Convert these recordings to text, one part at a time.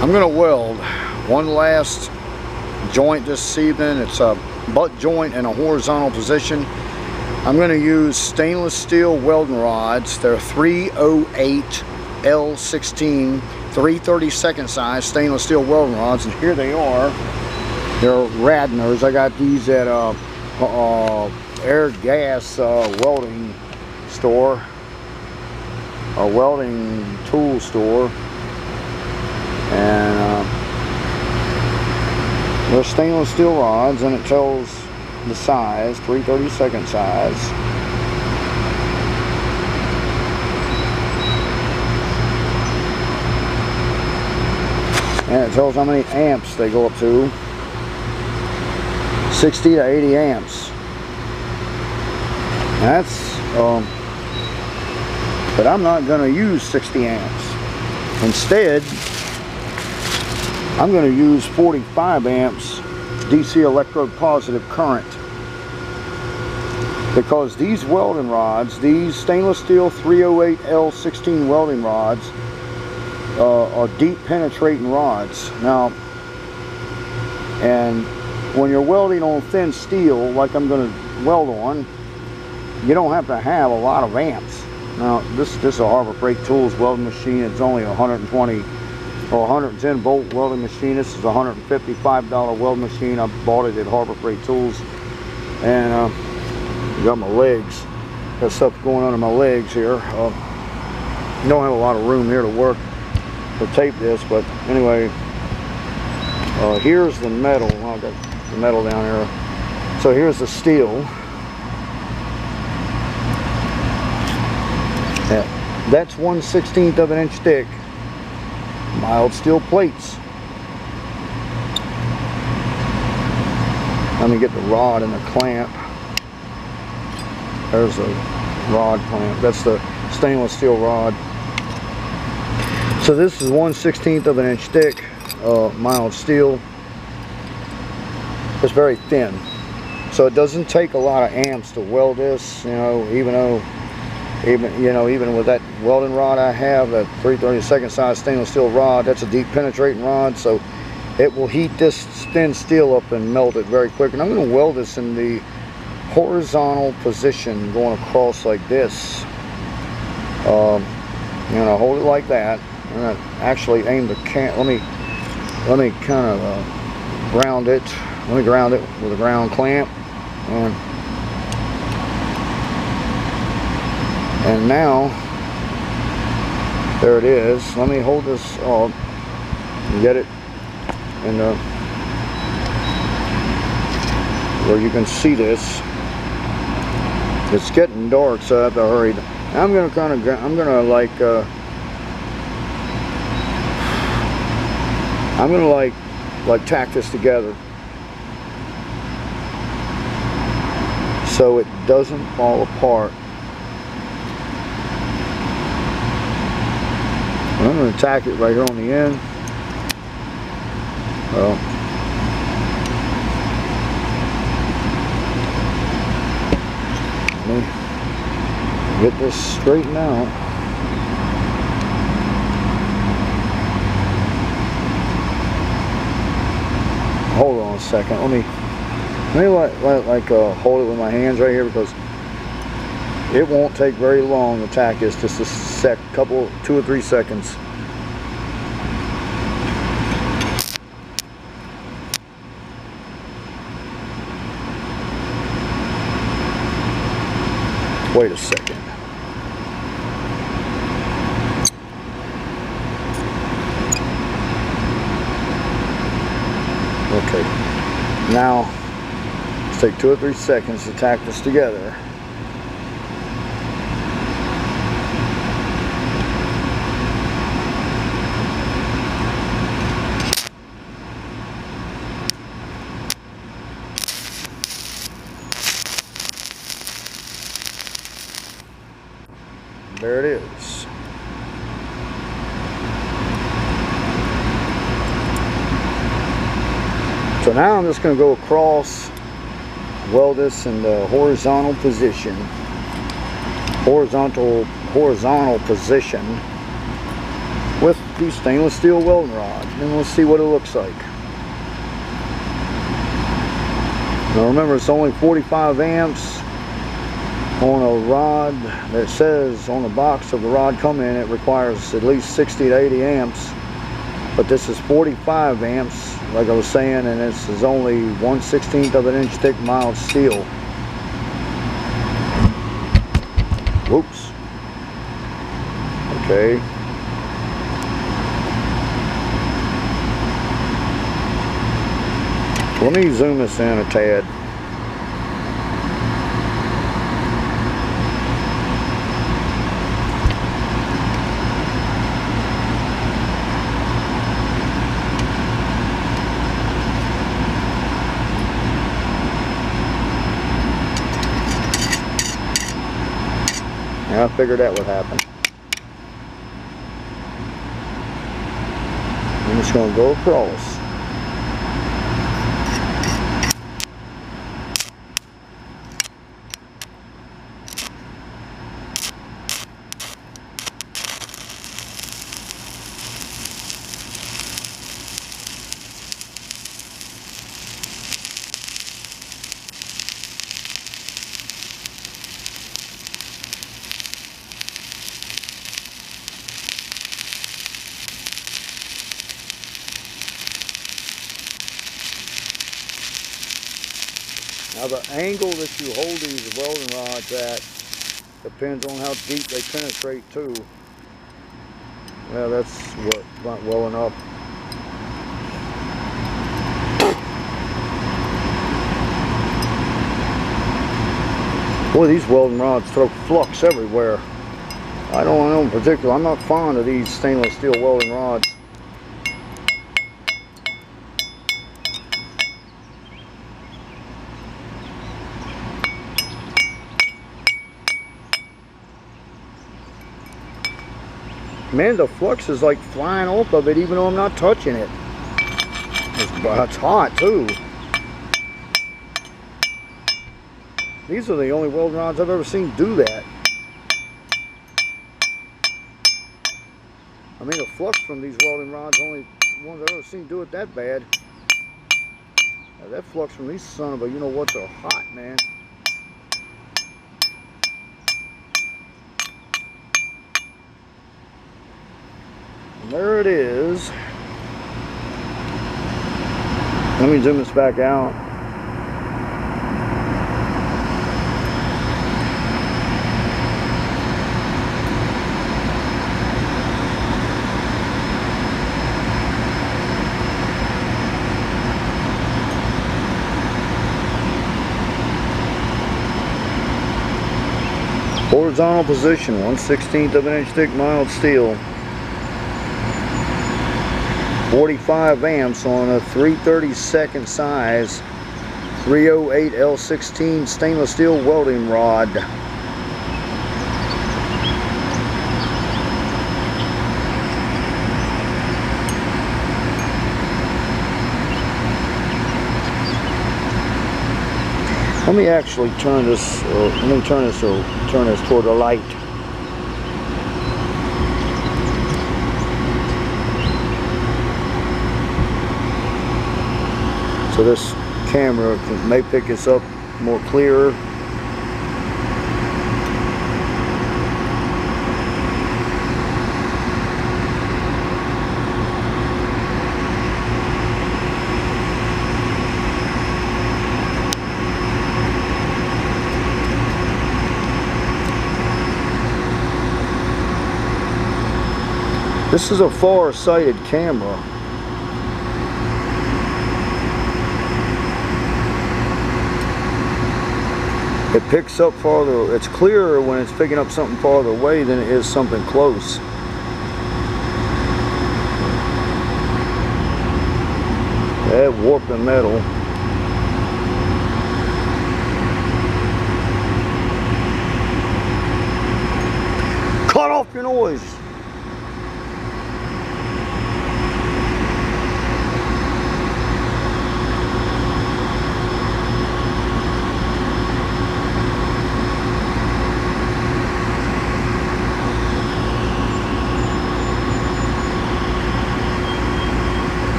I'm going to weld one last joint this evening. It's a butt joint in a horizontal position. I'm going to use stainless steel welding rods. They're 308 L16 3/32 size stainless steel welding rods, and here they are. They're Radners. I got these at air gas welding store, a welding tool store, and they're stainless steel rods, and it tells the size, 3/32 size. And it tells how many amps they go up to. 60 to 80 amps. That's but I'm not going to use 60 amps. Instead, I'm going to use 45 amps DC electrode positive current, because these welding rods, these stainless steel 308 L16 welding rods, are deep penetrating rods. Now, and when you're welding on thin steel like I'm going to weld on, you don't have to have a lot of amps. Now this is a Harbor Freight Tools welding machine. It's only 120 or 110 volt welding machine. This is a $155 welding machine. I bought it at Harbor Freight Tools, and got my legs, got stuff going under my legs here. You don't have a lot of room here to work to tape this, but anyway, here's the metal. Oh, I got the metal down here. So here's the steel. Yeah, that's 1/16 of an inch thick, mild steel plates. Let me get the rod and the clamp. There's the rod clamp. That's the stainless steel rod. So this is 1/16 of an inch thick, mild steel. It's very thin, so it doesn't take a lot of amps to weld this. You know, even with that welding rod I have, that 3/32 size stainless steel rod, that's a deep penetrating rod, so it will heat this thin steel up and melt it very quick. And I'm going to weld this in the horizontal position, going across like this. You know, hold it like that. I'm going to actually aim the let me kind of ground it. Let me ground it with a ground clamp, and now there it is. Let me hold this up and get it in where you can see this. It's getting dark, so I have to hurry. I'm gonna like tack this together so it doesn't fall apart. I'm going to tack it right here on the end. Let me get this straightened out. Hold on a second. Let me hold it with my hands right here, because it won't take very long to tack this. Just a 2 or 3 seconds. Wait a second. Okay, now let's take 2 or 3 seconds to tack this together. There it is. So now I'm just going to go across, weld this in the horizontal position. Horizontal horizontal position with these stainless steel welding rods, and we'll see what it looks like. Now remember, it's only 45 amps on a rod that says on the box of the rod coming in it requires at least 60 to 80 amps, but this is 45 amps like I was saying, and this is only 1/16 of an inch thick mild steel. Whoops. Okay. Let me zoom this in a tad. I figured that would happen. I'm just going to go across. Now the angle that you hold these welding rods at depends on how deep they penetrate too. Yeah, that's what not well enough. Boy, these welding rods throw flux everywhere. I don't know in particular. I'm not fond of these stainless steel welding rods. Man, the flux is like flying off of it even though I'm not touching it. It's hot too. These are the only welding rods I've ever seen do that. I mean, the flux from these welding rods, only ones I've ever seen do it that bad. Now, that flux from these son of a you-know-whats are hot, man. And there it is. Let me zoom this back out. Horizontal position, 1/16 of an inch thick mild steel. 45 amps on a 3/32 size 308 L16 stainless steel welding rod. Let me actually turn this, turn this toward the light. So this camera may pick this up more clearer. This is a far-sighted camera. It picks up farther, it's clearer when it's picking up something farther away than it is something close. That warping metal. Cut off your noise!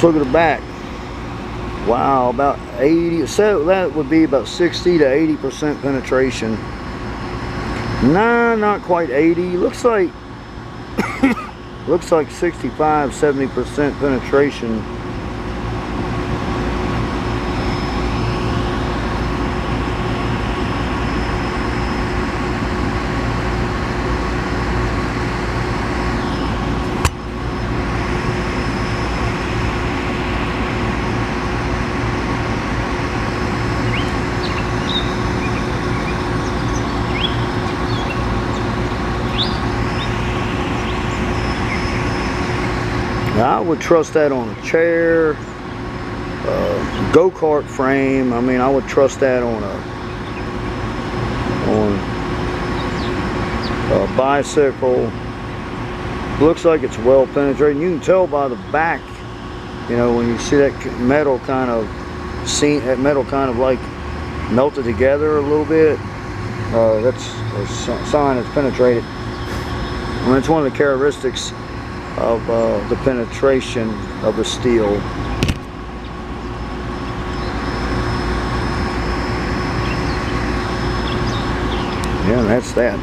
Let's look at the back. Wow, about 80, so that would be about 60 to 80% penetration. Nah, not quite 80. Looks like looks like 65, 70% penetration. I would trust that on a chair, go-kart frame. I mean, I would trust that on a bicycle. Looks like it's well penetrating. You can tell by the back, you know, when you see that metal kind of like melted together a little bit. That's a sign it's penetrated. I mean, it's one of the characteristics of the penetration of the steel. Yeah, that's that.